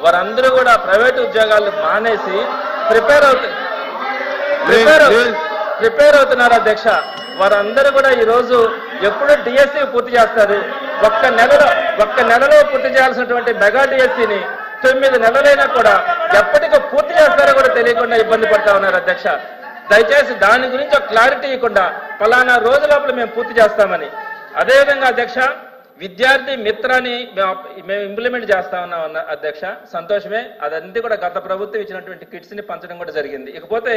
వారందరూ కూడా ప్రైవేట్ ఉద్యోగాలు మానేసి ప్రిపేర్ అవుతున్నారు అధ్యక్ష. వారందరూ కూడా ఈ రోజు ఎప్పుడు డిఎస్సి పూర్తి చేస్తారు, ఒక్క నెలలో పూర్తి చేయాల్సినటువంటి మెగా డిఎస్సిని 9 నెలలైనా కూడా ఎప్పటికీ పూర్తి చేస్తారో కూడా తెలియకుండా ఇబ్బంది పడతా ఉన్నారు అధ్యక్ష. దయచేసి దాని గురించి ఒక క్లారిటీ ఇవ్వకుండా పలానా రోజు లోపల మేము పూర్తి చేస్తామని. అదేవిధంగా అధ్యక్ష, విద్యార్థి మిత్రాన్ని మేము ఇంప్లిమెంట్ చేస్తా ఉన్నాం అధ్యక్ష, సంతోషమే. అదంతా కూడా గత ప్రభుత్వం ఇచ్చినటువంటి కిట్స్ ని పంచడం కూడా జరిగింది. ఇకపోతే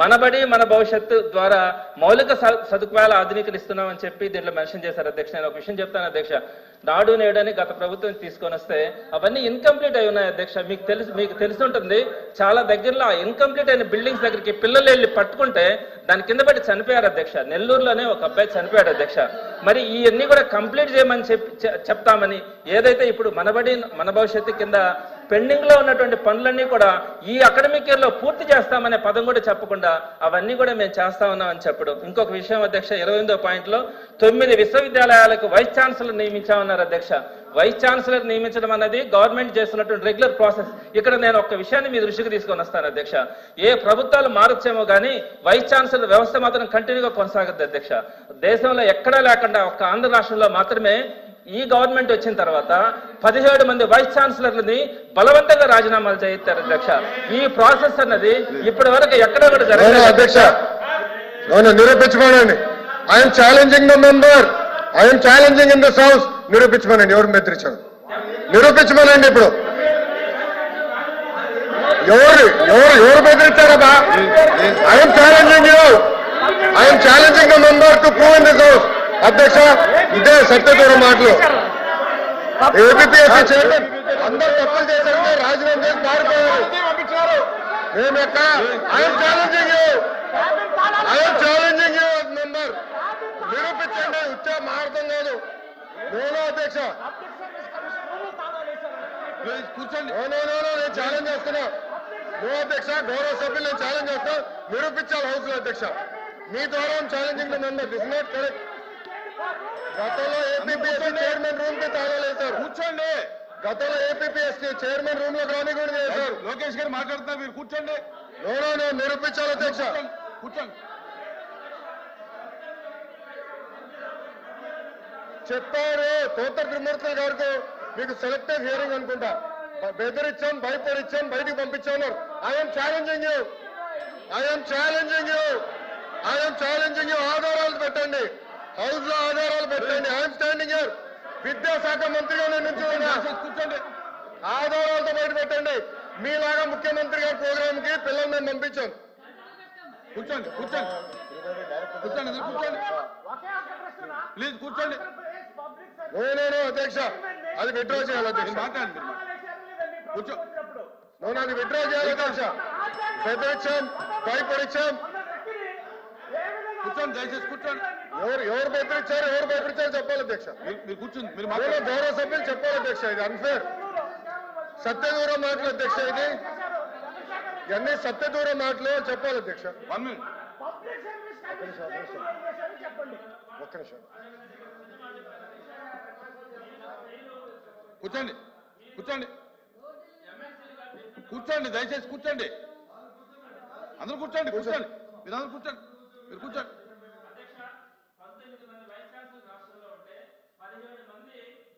మనబడి మన భవిష్యత్తు ద్వారా మౌలిక సదుపాయాలు ఆధునీకరిస్తున్నామని చెప్పి దీంట్లో మెన్షన్ చేశారు అధ్యక్ష. నేను ఒక విషయం చెప్తాను అధ్యక్ష, నాడు నేడు అని గత ప్రభుత్వం తీసుకొని వస్తే అవన్నీ ఇన్కంప్లీట్ అయి ఉన్నాయి అధ్యక్ష. మీకు తెలుసుంటుంది, చాలా దగ్గరలో ఆ ఇన్కంప్లీట్ అయిన బిల్డింగ్స్ దగ్గరికి పిల్లలు వెళ్ళి పట్టుకుంటే దాని కింద పడి చనిపోయారు అధ్యక్ష. నెల్లూరులోనే ఒక అబ్బాయి చనిపోయాడు అధ్యక్ష. మరి ఇవన్నీ కూడా కంప్లీట్ చేయమని చెప్తామని ఏదైతే ఇప్పుడు మనబడి మన భవిష్యత్తు కింద పెండింగ్ లో ఉన్నటువంటి పనులన్నీ కూడా ఈ అకాడమిక్ ఇయర్ లో పూర్తి చేస్తామనే పదం కూడా చెప్పకుండా అవన్నీ కూడా మేము చేస్తా ఉన్నామని చెప్పడం. ఇంకొక విషయం అధ్యక్ష, 28వ పాయింట్లో 9 విశ్వవిద్యాలయాలకు వైస్ ఛాన్సలర్ నియమించామన్నారు అధ్యక్ష. వైస్ ఛాన్సలర్ నియమించడం అనేది గవర్నమెంట్ చేస్తున్నటువంటి రెగ్యులర్ ప్రాసెస్. ఇక్కడ నేను ఒక విషయాన్ని మీ దృష్టికి తీసుకొని వస్తాను అధ్యక్ష. ఏ ప్రభుత్వాలు మారొచ్చేమో కానీ వైస్ ఛాన్సలర్ వ్యవస్థ మాత్రం కంటిన్యూగా కొనసాగుతుంది అధ్యక్ష. దేశంలో ఎక్కడా లేకుండా ఒక్క ఆంధ్ర రాష్ట్రంలో మాత్రమే ఈ గవర్నమెంట్ వచ్చిన తర్వాత 17 మంది వైస్ ఛాన్సలర్లని బలవంతంగా రాజీనామాలు చేయిస్తారు అధ్యక్ష. ఈ ప్రాసెస్ అన్నది ఇప్పటి వరకు ఎక్కడ కూడా జరగలేదు అధ్యక్ష. నిరూపించుకోనండి. I'm challenging the member, I'm challenging in this house. నిరూపించమనండి, ఎవరు బెదిరించారు నిరూపించమనండి. ఇప్పుడు ఎవరు బెదిరించారబ్బా? I'm challenging you, I'm challenging the member to prove in this house. అధ్యక్ష, ఇదే సత్యదూరం మాటలు. ఏపీఎస్సీ చైర్మన్ అందరూ తప్పులు చేశారంటే రాజీనామా చేసి పారిపోయారు. మేము ఎక్కడ? I'm challenging you, I'm challenging you member. నిరూపించండి, ఉచ్చా మారడం కాదు. నేను అధ్యక్ష కూర్చోండి. నేను ఛాలెంజ్ చేస్తున్నా. నో అధ్యక్ష, గౌరవ సభ్యులు నేను ఛాలెంజ్ చేస్తా. నిరూపించాలి హౌస్ లో అధ్యక్ష. మీ ద్వారా challenging the member. This not correct. గతంలో ఏపీఎస్సీ చైర్మన్ రూమ్ కి తాళాలు వేశారు. కూర్చోండి. గతంలో ఏపీఎస్సీ చైర్మన్ రూమ్ లో రాని కూడా చేశారు. లోకేష్ గారు మాట్లాడుతున్నారు, మీరు కూర్చోండి. నేను నిరూపించాలి అధ్యక్ష. కూర్చోండి. చెప్పారు తోట త్రిమూర్తులు గారికి, మీకు సెలెక్టివ్ హియరింగ్ అనుకుంటా. బెదిరించాం, భయపడిచ్చాం, బయటికి పంపించాన్నారు. I'm challenging you, I'm challenging you, I'm challenging you. ఆధారాలు పెట్టండి, హౌస్ లో ఆధారాలు పెట్టండి. I'm standing here. విద్యాశాఖ మంత్రిగా నేను కూర్చోండి. ఆధారాలతో బయట పెట్టండి. మీలాగా ముఖ్యమంత్రి గారి ప్రోగ్రామ్ కి పిల్లలు మేము పంపించాం. కూర్చోండి, కూర్చోండి, కూర్చోండి, కూర్చోండి, ప్లీజ్ కూర్చోండి. నేను అధ్యక్ష, అది విత్డ్రా చేయాలి అధ్యక్ష. మాట్లాడండి, కూర్చో. అది విత్డ్రా చేయాలి అధ్యక్ష. బెదిరించాం, భయపడిచ్చాం. కూర్చోండి, దయచేసి కూర్చోండి. ఎవరు భయపడిచ్చారు చెప్పాలి అధ్యక్ష. మీరు కూర్చోండి, మీరు గౌరవ సభ్యులు చెప్పాలి అధ్యక్ష. ఇది అన్ఫేర్. సత్యదూరం మాటలు అధ్యక్ష. ఇది ఇవన్నీ సత్యదూరం మాటలు చెప్పాలి అధ్యక్ష. 1 minute. ఒక్క నిమిషం. కూర్చోండి, కూర్చోండి, కూర్చోండి, దయచేసి కూర్చోండి. అందరూ కూర్చోండి, కూర్చోండి, మీరు అందరూ కూర్చోండి, మీరు కూర్చోండి.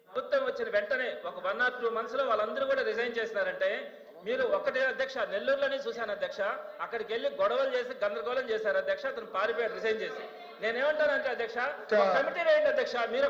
ప్రభుత్వం వచ్చిన వెంటనే ఒక 1 or 2 months లో వాళ్ళందరూ కూడా రిజైన్ చేసినారంటే, మీరు ఒకటే అధ్యక్ష, నెల్లూరులోనే చూశాను అధ్యక్ష. అక్కడికి వెళ్ళి గొడవలు చేసి గందరగోళం చేశారు అధ్యక్ష. అతను పారిపోయాడు రిజైన్ చేసి. నేనేమంటానంటే అధ్యక్ష, కమిటీ వేయండి అధ్యక్ష. మీరు